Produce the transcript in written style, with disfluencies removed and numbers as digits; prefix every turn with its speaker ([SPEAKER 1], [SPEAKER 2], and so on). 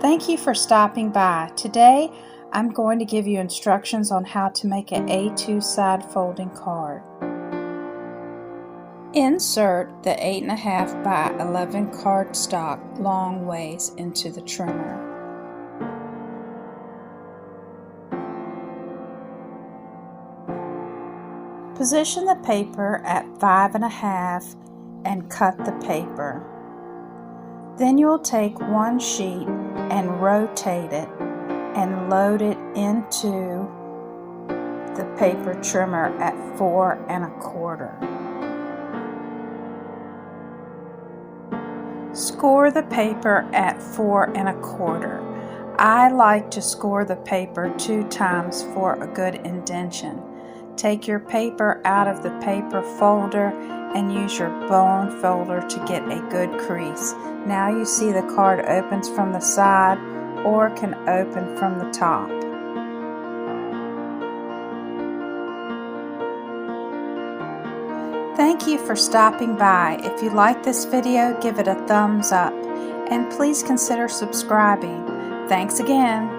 [SPEAKER 1] Thank you for stopping by. Today I'm going to give you instructions on how to make an A2 side folding card. Insert the 8.5 by 11 cardstock long ways into the trimmer. Position the paper at 5.5 and cut the paper. Then you will take one sheet and rotate it and load it into the paper trimmer at 4.25. Score the paper at 4.25. I like to score the paper 2 times for a good indentation. Take your paper out of the paper folder and use your bone folder to get a good crease. Now you see the card opens from the side or can open from the top. Thank you for stopping by. If you like this video, give it a thumbs up and please consider subscribing. Thanks again.